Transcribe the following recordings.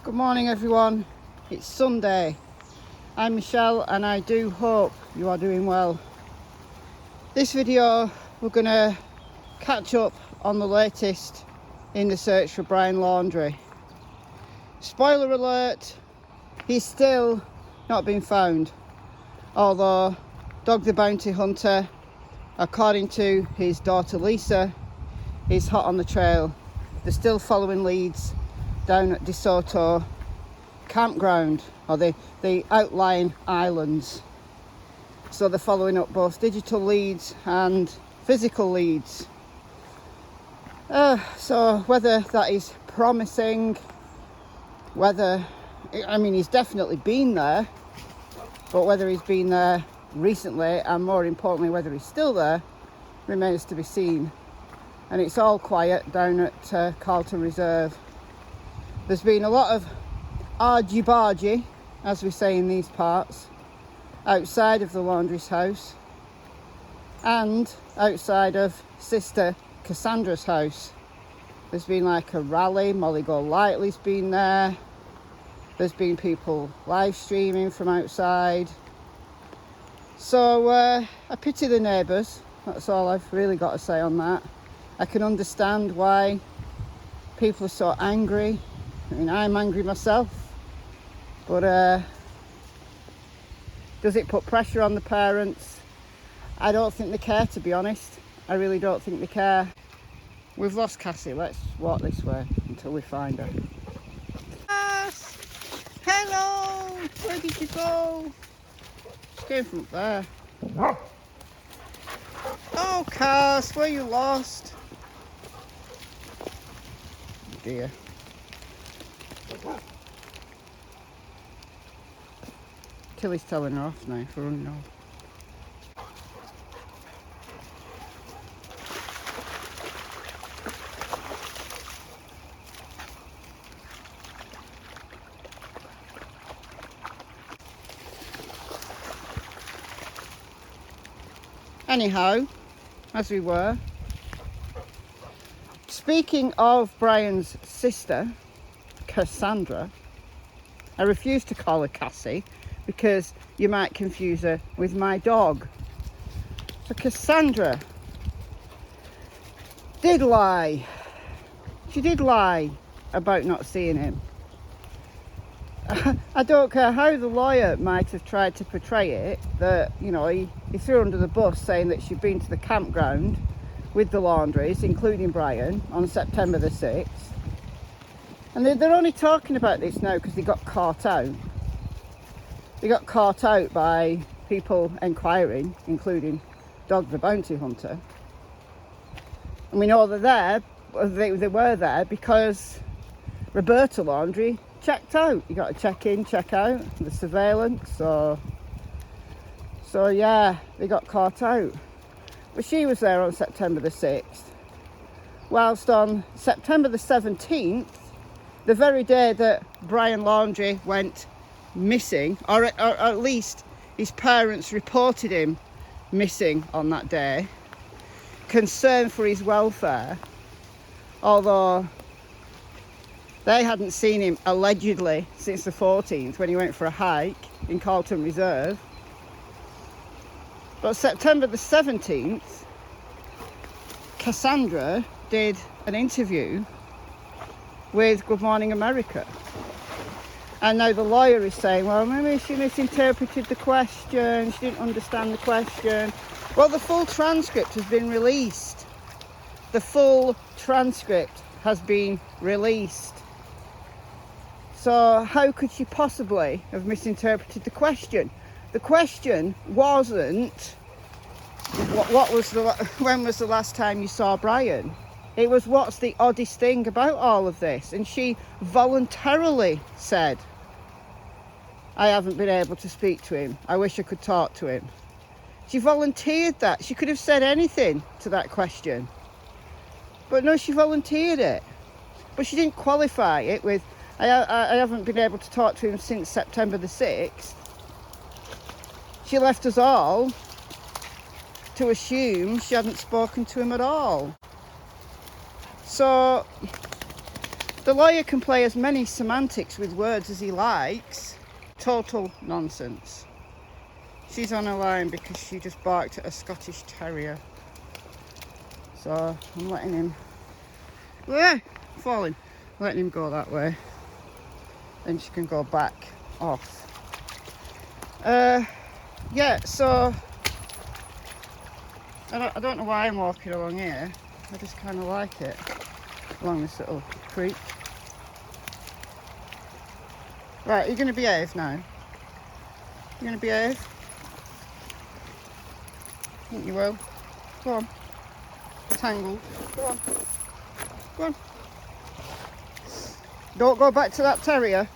Good morning everyone, it's Sunday. I'm Michelle and I do hope you are doing well. This video we're going to catch up on the latest in the search for Brian Laundrie. Spoiler alert, he's still not been found, although Dog the Bounty Hunter, according to his daughter Lisa, is hot on the trail. They're still following leads down at DeSoto campground, or the outlying islands. So they're following up both digital leads and physical leads. So whether that is promising, he's definitely been there, but whether he's been there recently and more importantly whether he's still there remains to be seen. And it's all quiet down at Carlton Reserve. There's been a lot of argy-bargy, as we say in these parts, outside of the Laundrie's house and outside of sister Cassandra's house. There's been like a rally, Molly Golightly's been there, there's been people live streaming from outside. So I pity the neighbours, that's all I've really got to say on that. I can understand why people are so angry. I mean, I'm angry myself, but does it put pressure on the parents? I don't think they care, to be honest. I really don't think they care. We've lost Cassie. Let's walk this way until we find her. Cass! Hello! Where did you go? She came from up there. Oh, Cass, where you lost? Oh dear. Tilly's telling her off now for running off. Anyhow, as we were, speaking of Brian's sister, Cassandra, I refuse to call her Cassie because you might confuse her with my dog. So Cassandra did lie. She did lie about not seeing him. I don't care how the lawyer might have tried to portray it, that, you know, he threw her under the bus saying that she'd been to the campground with the Laundries, including Brian, on September the 6th. And they're only talking about this now because they got caught out. They got caught out by people inquiring, including Dog the Bounty Hunter. And we know they're there. They were there because Roberta Laundrie checked out. You got to check in, check out, the surveillance. So yeah, they got caught out. But she was there on September the 6th. Whilst on September the 17th, the very day that Brian Laundrie went missing, or at least his parents reported him missing on that day, concerned for his welfare, although they hadn't seen him allegedly since the 14th when he went for a hike in Carlton Reserve. But September the 17th, Cassandra did an interview with Good Morning America. And now the lawyer is saying, well, maybe she misinterpreted the question, she didn't understand the question. Well, the full transcript has been released. The full transcript has been released. So how could she possibly have misinterpreted the question? The question wasn't, when was the last time you saw Brian? It was, what's the oddest thing about all of this? And she voluntarily said, I haven't been able to speak to him. I wish I could talk to him. She volunteered that. She could have said anything to that question. But no, she volunteered it. But she didn't qualify it with, I haven't been able to talk to him since September the 6th. She left us all to assume she hadn't spoken to him at all. So The lawyer can play as many semantics with words as he likes. Total nonsense. She's on a line because she just barked at a Scottish Terrier. So I'm letting him... falling. Letting him go that way. Then she can go back off. Yeah, so... I don't know why I'm walking along here. I just kind of like it. Along this little creek. Right, are you going to behave now? You going to behave? I think you will. Go on. Tangled. Go on. Go on. Don't go back to that terrier.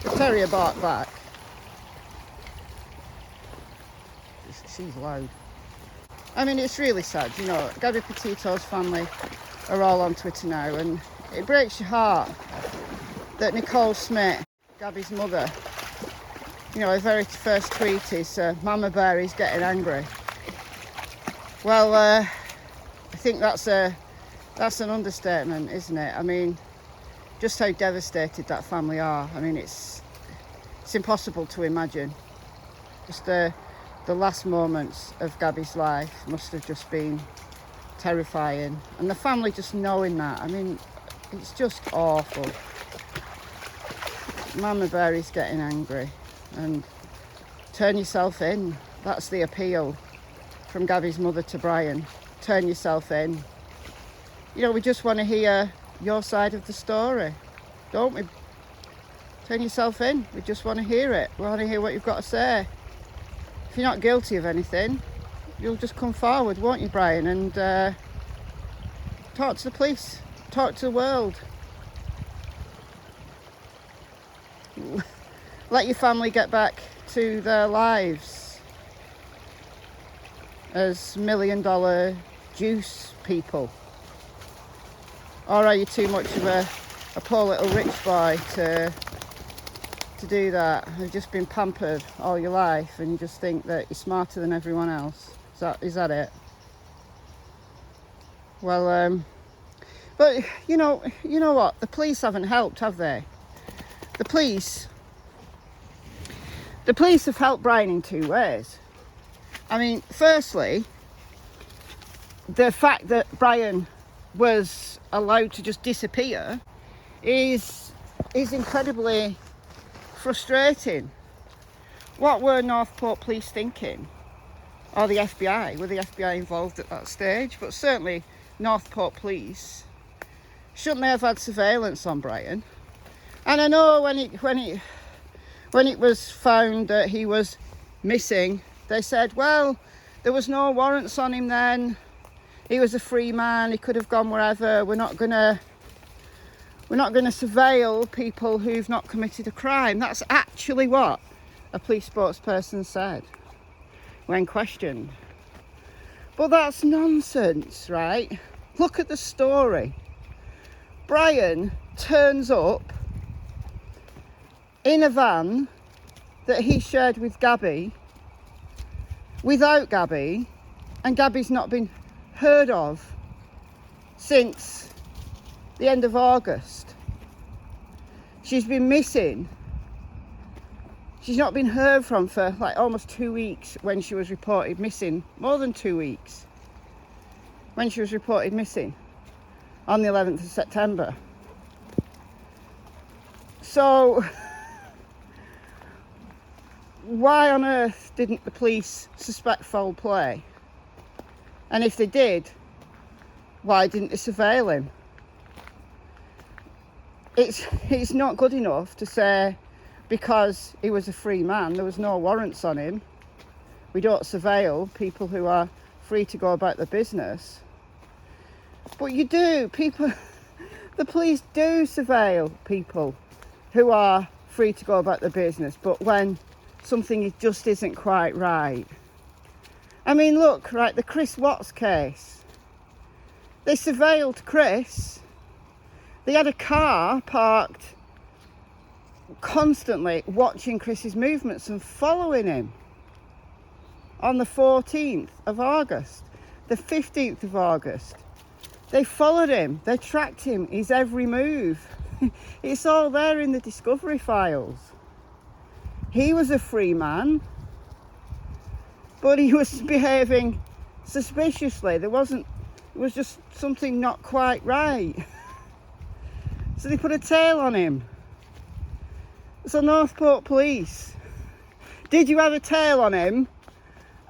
The terrier barked back. She's loud. I mean, it's really sad, you know. Gabby Petito's family are all on Twitter now, and it breaks your heart that Nicole Smith, Gabby's mother, you know, her very first tweet is, Mama Bear is getting angry. Well, I think that's an understatement, isn't it? I mean, just how devastated that family are. I mean, it's impossible to imagine. Just the last moments of Gabby's life must have just been terrifying. And the family just knowing that, I mean, it's just awful. Mama Bear is getting angry. And turn yourself in. That's the appeal from Gabby's mother to Brian. Turn yourself in. You know, we just want to hear your side of the story, don't we? Turn yourself in. We just want to hear it. We want to hear what you've got to say. If you're not guilty of anything, you'll just come forward, won't you, Brian, and talk to the police, talk to the world. Let your family get back to their lives as $1 million juice people. Or are you too much of a poor little rich boy to do that? You've just been pampered all your life and you just think that you're smarter than everyone else. Is that it? Well, but you know what? The police haven't helped, have they? The police have helped Brian in two ways. I mean, firstly, the fact that Brian was allowed to just disappear is incredibly frustrating. What were Northport police thinking? Or the FBI? Were the FBI involved at that stage? But certainly Northport police. Shouldn't they have had surveillance on Brian? And I know when it was found that he was missing, they said, well, there was no warrants on him then. He was a free man. He could have gone wherever. We're not gonna surveil people who've not committed a crime. That's actually what a police spokesperson said when questioned. But that's nonsense, right? Look at the story. Brian turns up in a van that he shared with Gabby, without Gabby, and Gabby's not been heard of since the end of August. She's been missing. She's not been heard from for like almost 2 weeks when she was reported missing. More than 2 weeks when she was reported missing on the 11th of September. So why on earth didn't the police suspect foul play? And if they did, why didn't they surveil him? It's not good enough to say because he was a free man, there was no warrants on him. We don't surveil people who are free to go about their business. But you do. The police do surveil people who are free to go about their business, but when something just isn't quite right. I mean, look, right, the Chris Watts case. They surveilled Chris. They had a car parked constantly watching Chris's movements and following him on the 14th of August, the 15th of August. They followed him, they tracked him, his every move. It's all there in the discovery files. He was a free man, but he was behaving suspiciously. It was just something not quite right. So they put a tail on him. So Northport Police, did you have a tail on him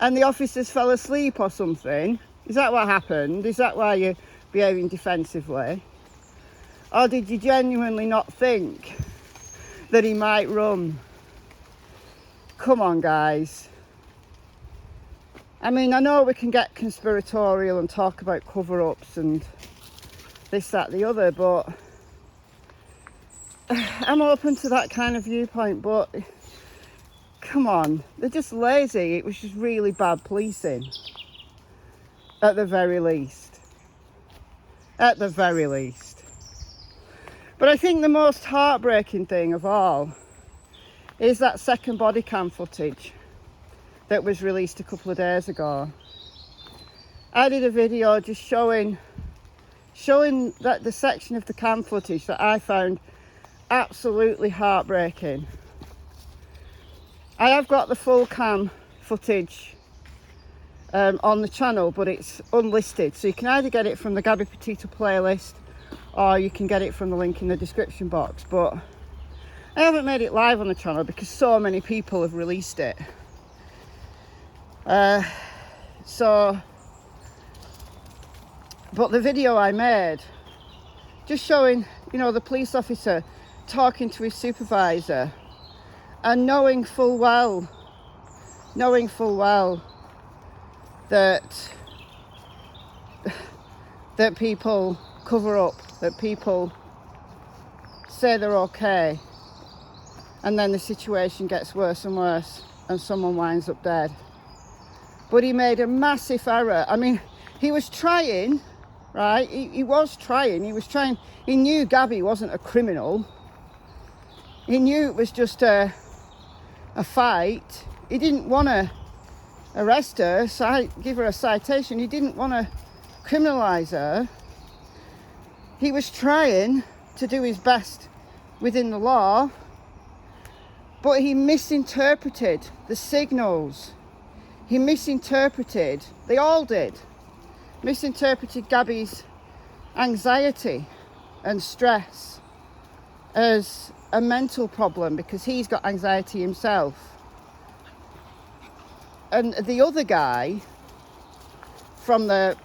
and the officers fell asleep or something? Is that what happened? Is that why you're behaving defensively? Or did you genuinely not think that he might run? Come on, guys. I mean, I know we can get conspiratorial and talk about cover-ups and this, that, the other, but I'm open to that kind of viewpoint, but come on, they're just lazy. It was just really bad policing, at the very least. At the very least. But I think the most heartbreaking thing of all is that second body cam footage that was released a couple of days ago. I did a video just showing that the section of the cam footage that I found absolutely heartbreaking. I have got the full cam footage on the channel, but it's unlisted, so you can either get it from the Gabby Petito playlist or you can get it from the link in the description box. But I haven't made it live on the channel because so many people have released it. But the video I made just showing, you know, the police officer talking to his supervisor and knowing full well that people cover up, that people say they're okay, and then the situation gets worse and worse and someone winds up dead. But he made a massive error. I mean, he was trying, right? He was trying. He knew Gabby wasn't a criminal. He knew it was just a fight. He didn't want to arrest her, give her a citation. He didn't want to criminalise her. He was trying to do his best within the law, but he misinterpreted the signals. He misinterpreted, they all did, misinterpreted Gabby's anxiety and stress as a mental problem because he's got anxiety himself. And the other guy from the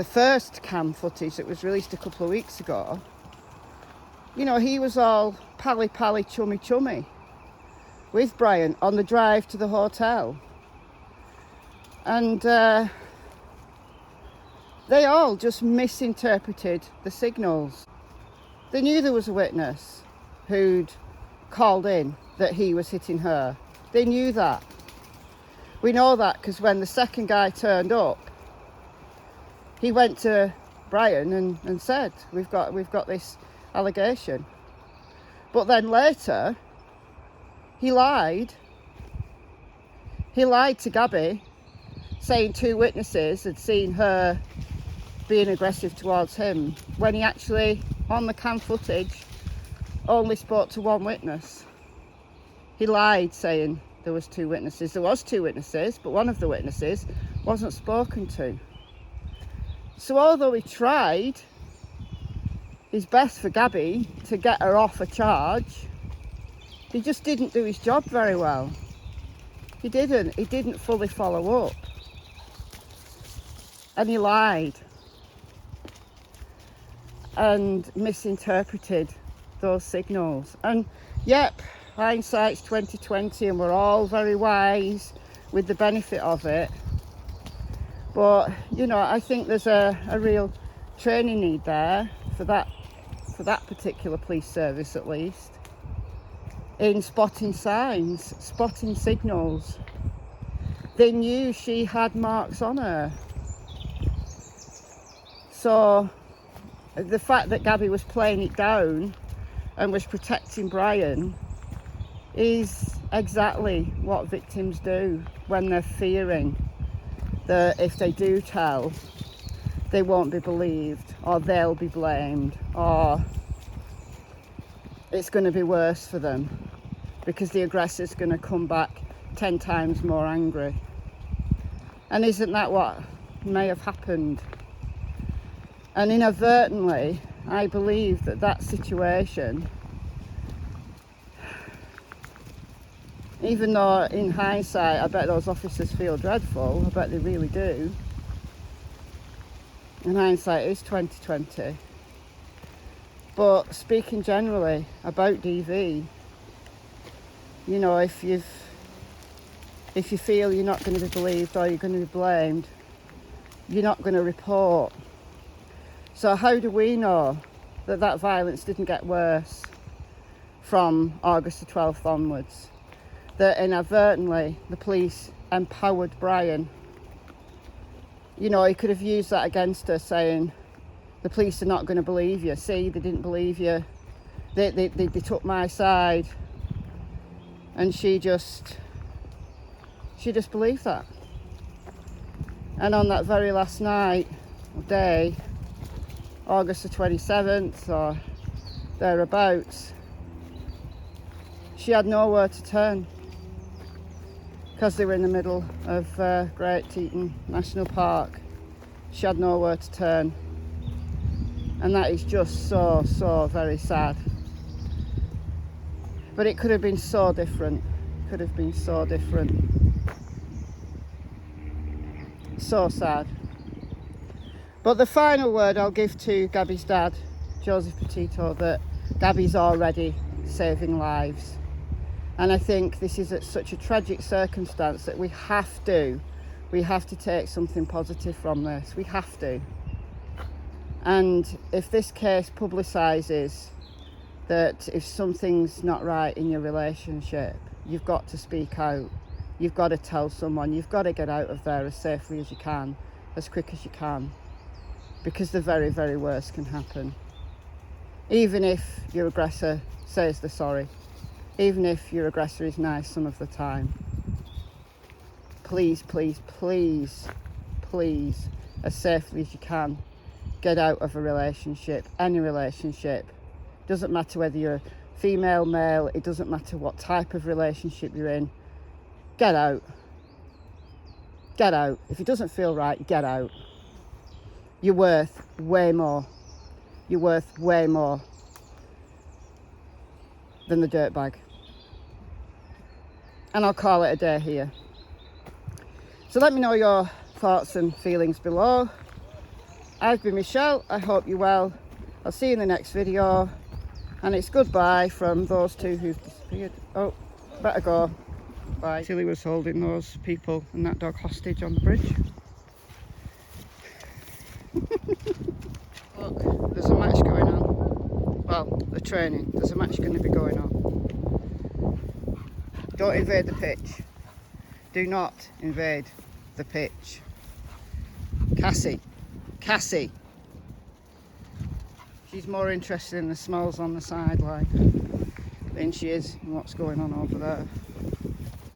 first cam footage that was released a couple of weeks ago, you know, he was all pally chummy with Brian on the drive to the hotel. And they all just misinterpreted the signals. They knew there was a witness who'd called in that he was hitting her. They knew that. We know that because when the second guy turned up, he went to Brian and said, we've got this allegation. But then later, he lied. He lied to Gabby, saying 2 witnesses had seen her being aggressive towards him, when he actually, on the cam footage, only spoke to 1 witness. He lied, saying there was 2 witnesses. There was 2 witnesses, but one of the witnesses wasn't spoken to. So although he tried his best for Gabby to get her off a charge, he just didn't do his job very well. He didn't fully follow up. And he lied and misinterpreted those signals. And yep, hindsight's 2020 and we're all very wise with the benefit of it. But, you know, I think there's a real training need there for that particular police service, at least, in spotting signs, spotting signals. They knew she had marks on her. So the fact that Gabby was playing it down and was protecting Brian is exactly what victims do when they're fearing that if they do tell, they won't be believed, or they'll be blamed, or it's going to be worse for them because the aggressor's going to come back 10 times more angry. And isn't that what may have happened? And inadvertently, I believe that that situation, even though in hindsight I bet those officers feel dreadful, I bet they really do, in hindsight it's 2020. But speaking generally about DV, you know, if you feel you're not going to be believed or you're going to be blamed, you're not going to report. So how do we know that that violence didn't get worse from August the 12th onwards? That inadvertently the police empowered Brian. You know, he could have used that against her, saying, the police are not going to believe you. See, they didn't believe you. They took my side. And she just believed that. And on that very last night, or day, August the 27th or thereabouts, she had nowhere to turn because they were in the middle of Great Teton National Park. She had nowhere to turn, and that is just so very sad. But it could have been so different. Could have been so different. So sad. But the final word I'll give to Gabby's dad, Joseph Petito, that Gabby's already saving lives. And I think this is such a tragic circumstance that we have to take something positive from this. We have to. And if this case publicises that if something's not right in your relationship, you've got to speak out. You've got to tell someone. You've got to get out of there as safely as you can, as quick as you can. Because the very, very worst can happen. Even if your aggressor says they're sorry. Even if your aggressor is nice some of the time. Please, please, please, please, as safely as you can, get out of a relationship, any relationship. Doesn't matter whether you're female, male, it doesn't matter what type of relationship you're in. Get out. Get out. If it doesn't feel right, get out. You're worth way more. You're worth way more than the dirtbag. And I'll call it a day here. So let me know your thoughts and feelings below. I've been Michelle. I hope you're well. I'll see you in the next video. And it's goodbye from those two who've disappeared. Oh, better go. Bye. Tilly was holding those people and that dog hostage on the bridge. Look, there's a match going on. Well, the training. There's a match going to be going on. Don't invade the pitch. Do not invade the pitch. Cassie. She's more interested in the smells on the sideline than she is in what's going on over there.